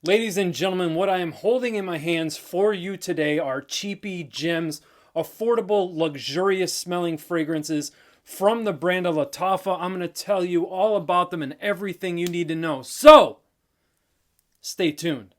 Ladies and gentlemen, what I am holding in my hands for you today are cheapie gems, affordable, luxurious smelling fragrances from the brand of Lattafa. I'm going to tell you all about them and everything you need to know. So, stay tuned.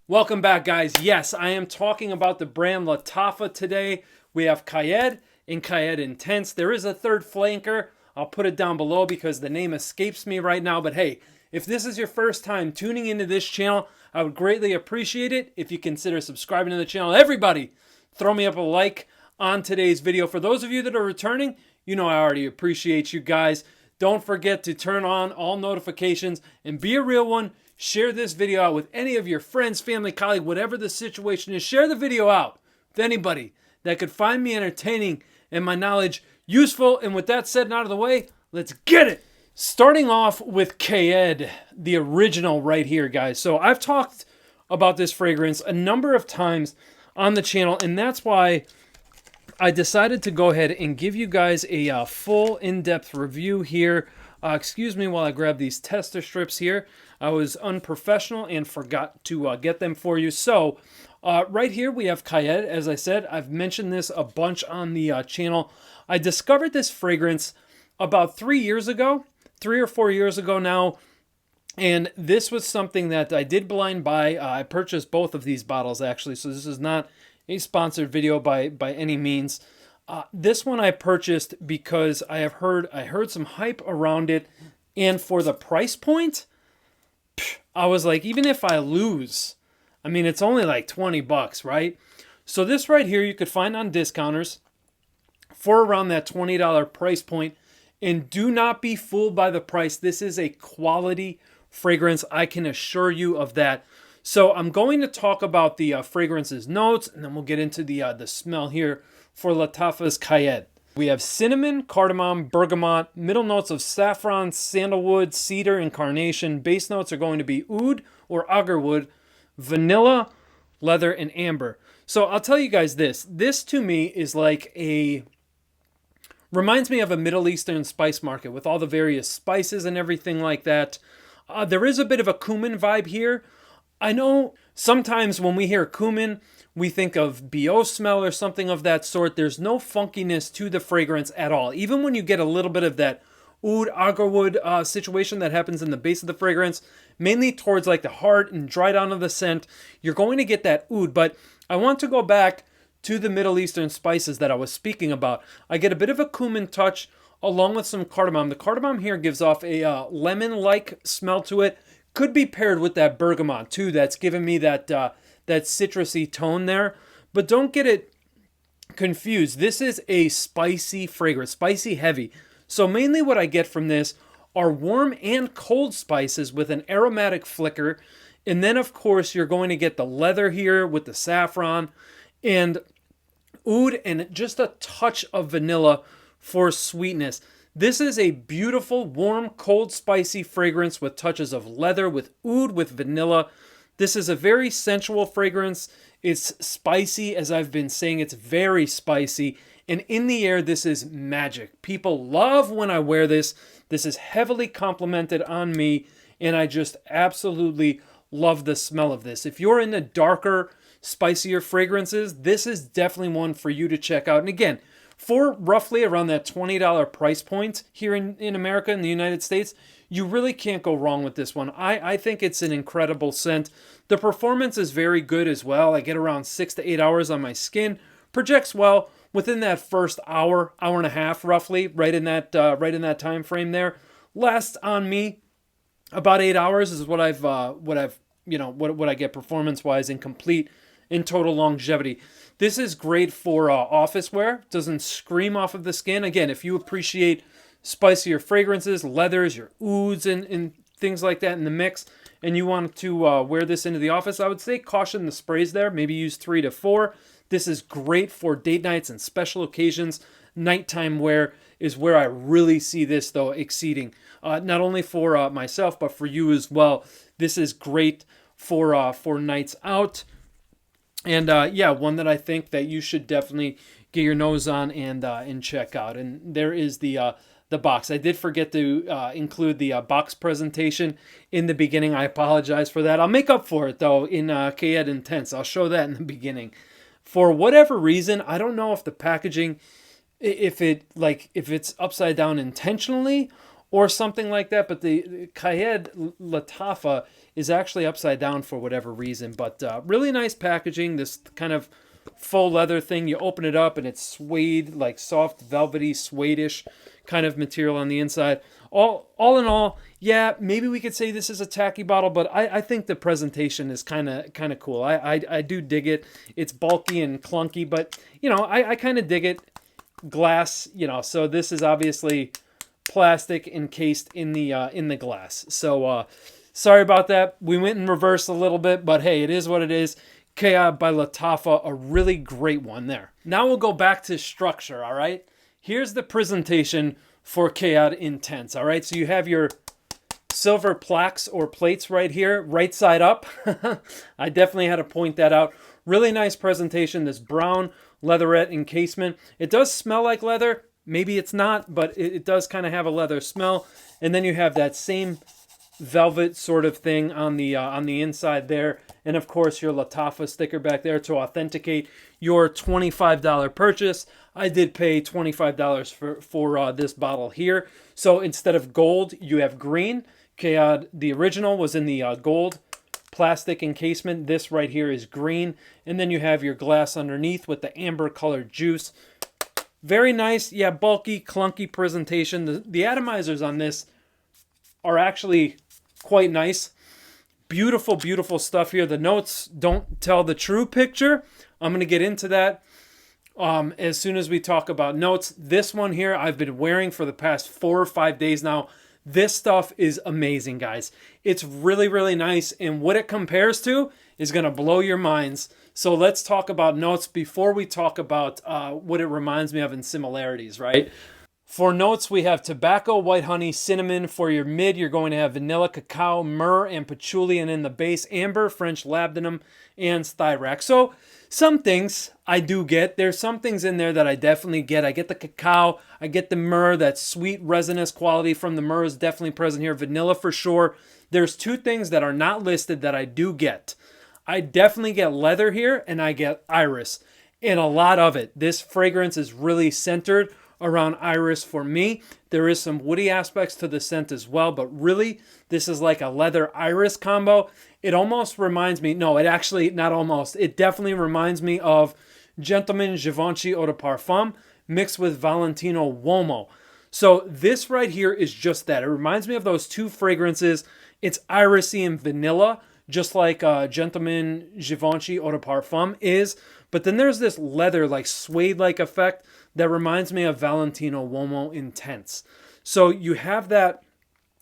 Welcome back, guys. Yes, I am talking about the brand Lattafa today. We have Qaa'ed and Qaa'ed Intense. There is a third flanker. I'll put it down below because the name escapes me right now. But hey, if this is your first time tuning into this channel, I would greatly appreciate it if you consider subscribing to the channel. Everybody, throw me up a like on today's video. For those of you that are returning, you know I already appreciate you guys. Don't forget to turn on all notifications and be a real one. Share this video out with any of your friends, family, colleague, whatever the situation is. Share the video out with anybody that could find me entertaining and my knowledge useful. And with that said and out of the way, let's get it. Starting off with Qaa'ed, the original right here, guys. So I've talked about this fragrance a number of times on the channel, and that's why I decided to go ahead and give you guys a full in-depth review here. Excuse me while I grab these tester strips here. I was unprofessional and forgot to get them for you. So right here we have Qaa'ed. As I said, I've mentioned this a bunch on the channel. I discovered this fragrance about 3 years ago, 3 or 4 years ago now. And this was something that I did blind buy. I purchased both of these bottles actually. So this is not a sponsored video by any means. This one I purchased because I heard some hype around it. And for the price point, I was like, even if I lose, I mean, it's only like 20 bucks, right? So this right here, you could find on discounters for around that $20 price point. And do not be fooled by the price. This is a quality fragrance. I can assure you of that. So I'm going to talk about the fragrance's notes, and then we'll get into the smell here for Lattafa's Qaa'ed. We have cinnamon, cardamom, bergamot, middle notes of saffron, sandalwood, cedar, and carnation. Base notes are going to be oud or agarwood, vanilla, leather, and amber. So I'll tell you guys this. This to me is like reminds me of a Middle Eastern spice market with all the various spices and everything like that. There is a bit of a cumin vibe here. I know sometimes when we hear cumin, we think of BO smell or something of that sort. There's no funkiness to the fragrance at all. Even when you get a little bit of that oud, agarwood situation that happens in the base of the fragrance, mainly towards like the heart and dry down of the scent, you're going to get that oud. But I want to go back to the Middle Eastern spices that I was speaking about. I get a bit of a cumin touch along with some cardamom. The cardamom here gives off a lemon-like smell to it. Could be paired with that bergamot too. That's giving me that that citrusy tone there. But don't get it confused. This is a spicy fragrance, spicy heavy. So mainly what I get from this are warm and cold spices with an aromatic flicker. And then of course you're going to get the leather here with the saffron and oud and just a touch of vanilla for sweetness. This is a beautiful, warm, cold, spicy fragrance with touches of leather, with oud, with vanilla. This is a very sensual fragrance. It's spicy, as I've been saying. It's very spicy. And in the air, this is magic. People love when I wear this. This is heavily complimented on me, and I just absolutely love the smell of this. If you're into darker, spicier fragrances, this is definitely one for you to check out. And again, for roughly around that $20 price point here in America, in the United States, you really can't go wrong with this one. I think it's an incredible scent. The performance is very good as well. I get around 6 to 8 hours on my skin. Projects well within that first hour and a half, roughly, right in that time frame there. Lasts on me about 8 hours is what I get performance wise and complete in total longevity. This is great for office wear. Doesn't scream off of the skin. Again, if you appreciate spicier fragrances, leathers, your ouds, and things like that in the mix, and you want to wear this into the office, I would say caution the sprays there. Maybe use 3 to 4. This is great for date nights and special occasions. Nighttime wear is where I really see this, though, exceeding. Not only for myself, but for you as well. This is great for nights out. And yeah, one that I think that you should definitely get your nose on and check out. And there is the box. I did forget to include the box presentation in the beginning. I apologize for that. I'll make up for it though in Qaa'ed Intense. I'll show that in the beginning. For whatever reason, I don't know if the packaging, if it's upside down intentionally or something like that, but the Qaa'ed Lattafa is actually upside down for whatever reason. But really nice packaging. This kind of faux leather thing. You open it up and it's suede, like soft, velvety, suede-ish kind of material on the inside. All in all, yeah, maybe we could say this is a tacky bottle, but I think the presentation is kind of cool. I do dig it. It's bulky and clunky, but you know, I kind of dig it. Glass, you know, so this is obviously plastic encased in the glass. So sorry about that. We went in reverse a little bit, but hey, it is what it is. Qaa'ed by Lattafa, a really great one there. Now we'll go back to structure, all right? Here's the presentation for Qaa'ed Intense, all right? So you have your silver plaques or plates right here, right side up. I definitely had to point that out. Really nice presentation, this brown leatherette encasement. It does smell like leather. Maybe it's not, but it does kind of have a leather smell. And then you have that same velvet sort of thing on the inside there. And of course your Lattafa sticker back there to authenticate your $25 purchase. I did pay $25 for this bottle here. So instead of gold, you have green. Qaa'ed, the original, was in the gold plastic encasement. This right here is green. And then you have your glass underneath with the amber colored juice. Very nice. Yeah, bulky, clunky presentation. The atomizers on this are actually quite nice. Beautiful, beautiful stuff here. The notes don't tell the true picture. I'm going to get into that as soon as we talk about notes. This one here I've been wearing for the past 4 or 5 days now. This stuff is amazing, guys. It's really, really nice. And what it compares to is going to blow your minds. So let's talk about notes before we talk about what it reminds me of in similarities, right? For notes, we have tobacco, white honey, cinnamon. For your mid, you're going to have vanilla, cacao, myrrh, and patchouli. And in the base, amber, French labdanum, and styrac. So some things I do get. There's some things in there that I definitely get. I get the cacao. I get the myrrh. That sweet resinous quality from the myrrh is definitely present here. Vanilla for sure. There's 2 things that are not listed that I do get. I definitely get leather here, and I get iris. And a lot of it. This fragrance is really centered around iris for me. There is some woody aspects to the scent as well, but really this is like a leather iris combo. It almost reminds me, no, it actually, not almost, it definitely reminds me of Gentleman Givenchy Eau de Parfum mixed with Valentino Uomo. So this right here is just that. It reminds me of those 2 fragrances. It's irisy and vanilla, just like Gentleman Givenchy Eau de Parfum is. But then there's this leather, like suede-like effect that reminds me of Valentino Uomo Intense. So you have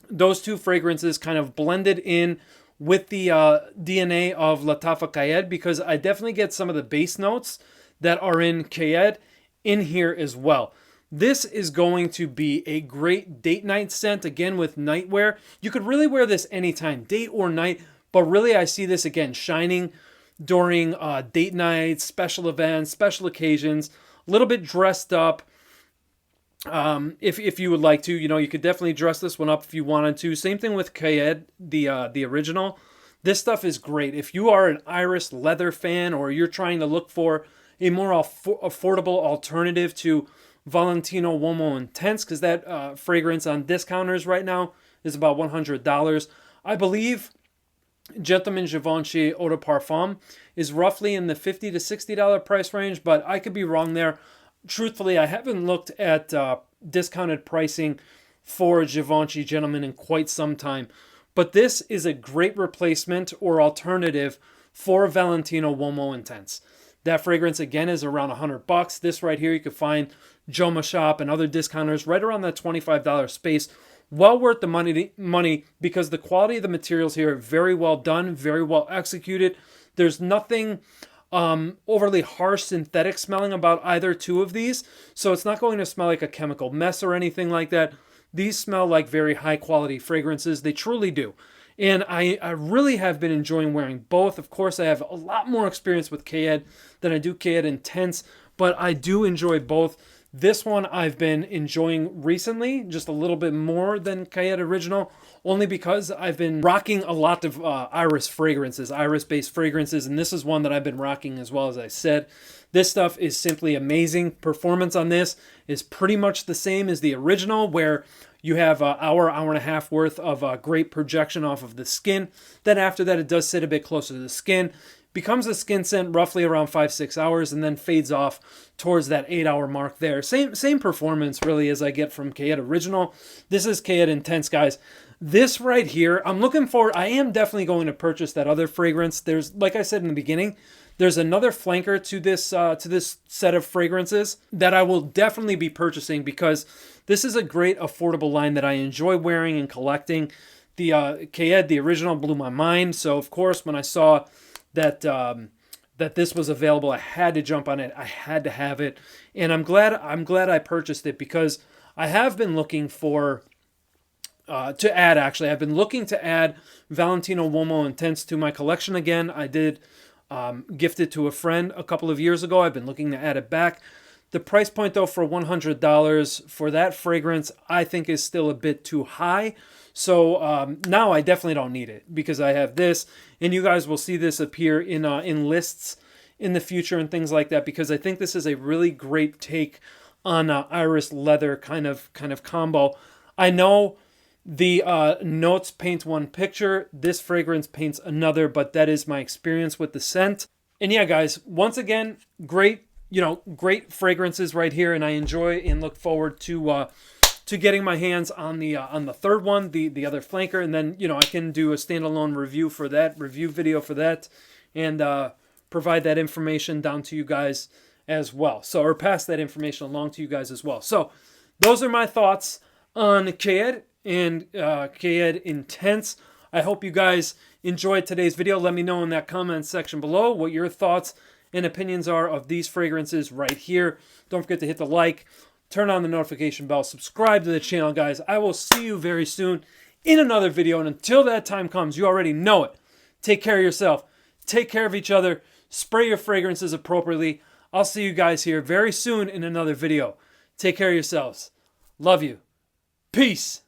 those 2 fragrances kind of blended in with the DNA of Lattafa Qaa'ed, because I definitely get some of the base notes that are in Qaa'ed in here as well. This is going to be a great date night scent, again with nightwear. You could really wear this anytime, date or night, but really I see this again shining during date nights, special events, special occasions, a little bit dressed up. If you would like to, you know, you could definitely dress this one up if you wanted to. Same thing with Qaa'ed, the original. This stuff is great. If you are an iris leather fan, or you're trying to look for a more affordable alternative to Valentino Uomo Intense, because that fragrance on discounters right now is about $100. I believe Gentleman Givenchy Eau de Parfum is roughly in the $50 to $60 price range, but I could be wrong there. Truthfully, I haven't looked at discounted pricing for Givenchy Gentleman in quite some time. But this is a great replacement or alternative for Valentino Uomo Intense. That fragrance, again, is around $100. This right here, you could find Joma Shop and other discounters right around that $25 space. Well worth the money because the quality of the materials here are very well done, very well executed. There's nothing overly harsh synthetic smelling about either 2 of these. So it's not going to smell like a chemical mess or anything like that. These smell like very high quality fragrances. They truly do. And I really have been enjoying wearing both. Of course, I have a lot more experience with Qaa'ed than I do Qaa'ed Intense. but I do enjoy both. This one I've been enjoying recently, just a little bit more than Qaa'ed Original, only because I've been rocking a lot of iris fragrances, iris-based fragrances, and this is one that I've been rocking as well, as I said. This stuff is simply amazing. Performance on this is pretty much the same as the original, where you have an hour and a half worth of great projection off of the skin. Then after that, it does sit a bit closer to the skin. Becomes a skin scent roughly around 5-6 hours, and then fades off towards that 8-hour mark there. Same performance really as I get from Qaa'ed Original. This is Qaa'ed Intense, guys. This right here, I'm looking forward. I am definitely going to purchase that other fragrance. There's, like I said in the beginning, there's another flanker to this set of fragrances that I will definitely be purchasing, because this is a great affordable line that I enjoy wearing and collecting. The Qaa'ed, the original, blew my mind. So of course, when I saw that this was available, I had to jump on it. I had to have it, and I'm glad I purchased it, because I have been looking for I've been looking to add Valentino Uomo Intense to my collection again. I did gift it to a friend a couple of years ago. I've been looking to add it back. The price point, though, for $100 for that fragrance, I think is still a bit too high. So now I definitely don't need it, because I have this, and you guys will see this appear in lists in the future and things like that, because I think this is a really great take on iris leather kind of combo. I know the notes paint one picture, this fragrance paints another, but that is my experience with the scent. And yeah, guys, once again, great fragrances right here, and I enjoy and look forward to getting my hands on the third one, the other flanker, and then I can do a standalone review video for that, and provide that information down to you guys as well. So, or pass that information along to you guys as well. So, those are my thoughts on Qaa'ed and Qaa'ed Intense. I hope you guys enjoyed today's video. Let me know in that comment section below what your thoughts and opinions are of these fragrances right here. Don't forget to hit the like, turn on the notification bell, subscribe to the channel, guys. I will see you very soon in another video, and until that time comes, you already know it. Take care of yourself. Take care of each other. Spray your fragrances appropriately. I'll see you guys here very soon in another video. Take care of yourselves. Love you. Peace.